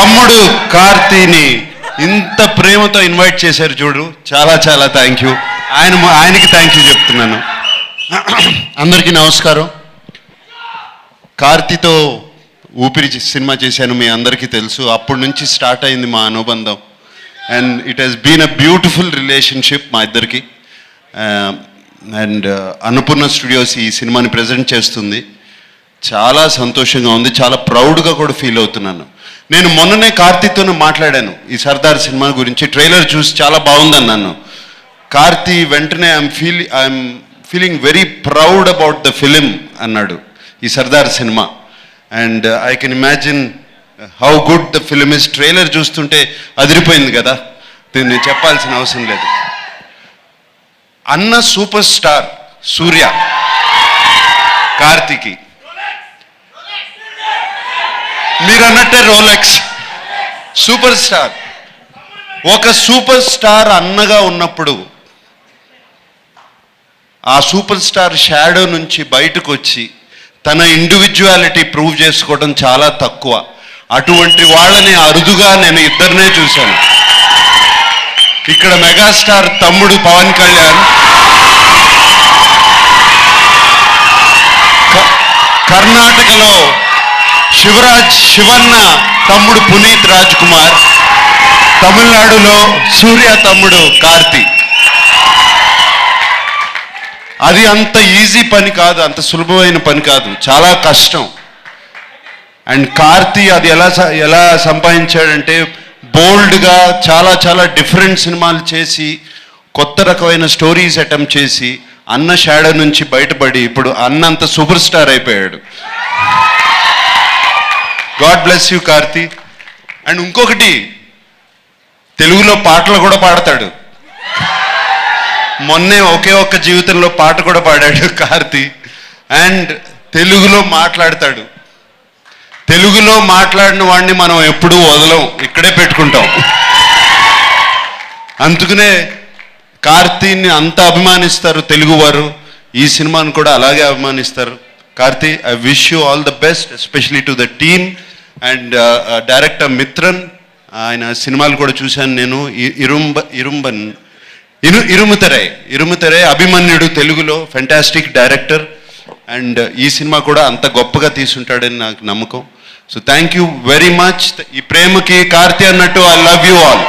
తమ్ముడు కార్తీని ఇంత ప్రేమతో ఇన్వైట్ చేశారు చూడు, చాలా చాలా థ్యాంక్ యూ. ఆయనకి థ్యాంక్ యూ చెప్తున్నాను. అందరికీ నమస్కారం. కార్తీతో ఊపిరి సినిమా చేశాను, మీ అందరికీ తెలుసు. అప్పటి నుంచి స్టార్ట్ అయింది మా అనుబంధం. And it has been a beautiful relationship మా ఇద్దరికి. అండ్ అన్నపూర్ణ స్టూడియోస్ ఈ సినిమాని ప్రజెంట్ చేస్తుంది. చాలా సంతోషంగా ఉంది, చాలా ప్రౌడ్గా కూడా ఫీల్ అవుతున్నాను. నేను మొన్ననే కార్తీతోనే మాట్లాడాను ఈ సర్దార్ సినిమా గురించి. ట్రైలర్ చూసి చాలా బాగుందన్నాను. కార్తీ వెంటనే I'm feeling very proud about the film అన్నాడు, ఈ Sardar cinema. And I can imagine how good the film is. Trailer చూస్తుంటే అదిరిపోయింది కదా, దీన్ని చెప్పాల్సిన అవసరం లేదు. అన్న సూపర్ స్టార్ సూర్య కార్తీకి, మీరు అన్నట్టే రోలెక్స్ సూపర్ స్టార్. ఒక సూపర్ స్టార్ అన్నగా ఉన్నప్పుడు ఆ సూపర్ స్టార్ షాడో నుంచి బయటకు వచ్చి తన ఇండివిజువాలిటీ ప్రూవ్ చేసుకోవడం చాలా తక్కువ. అటువంటి వాళ్ళని అరుదుగా నేను ఇద్దరినే చూశాను. ఇక్కడ మెగాస్టార్ తమ్ముడు పవన్ కళ్యాణ్, కర్ణాటకలో శివన్న తమ్ముడు పునీత్ రాజ్ కుమార్, తమిళనాడులో సూర్య తమ్ముడు కార్తీ. అది అంత ఈజీ పని కాదు, అంత సులభమైన పని కాదు, చాలా కష్టం. అండ్ కార్తీ అది ఎలా సంపాదించాడంటే బోల్డ్గా చాలా చాలా డిఫరెంట్ సినిమాలు చేసి కొత్త రకమైన స్టోరీస్ అటెంప్ట్ చేసి అన్న షాడో నుంచి బయటపడి ఇప్పుడు అన్నంత సూపర్ స్టార్ అయిపోయాడు. God bless you Karthi. And ఇంకొకటి, తెలుగులో పాటలు కూడా పాడతాడు. మొన్నే ఒకే ఒక్క జీవితంలో పాట కూడా పాడాడు కార్తీ. అండ్ తెలుగులో మాట్లాడతాడు. తెలుగులో మాట్లాడిన వాడిని మనం ఎప్పుడూ వదలం, ఇక్కడే పెట్టుకుంటాం. అందుకనే కార్తీని అంత అభిమానిస్తారు తెలుగువారు, ఈ సినిమాను కూడా అలాగే అభిమానిస్తారు. Karthi, I wish you all the best, especially to the team. And director Mithran, ఆయన సినిమాలు కూడా చూశాను నేను. ఇరుముతరై అభిమన్యుడు తెలుగులో ఫెంటాస్టిక్ డైరెక్టర్. అండ్ ఈ సినిమా కూడా అంత గొప్పగా తీసుంటాడని నాకు నమ్మకం. So thank you very much. ఈ ప్రేమకి కార్తీ అన్నట్టు ఐ లవ్ యూ ఆల్.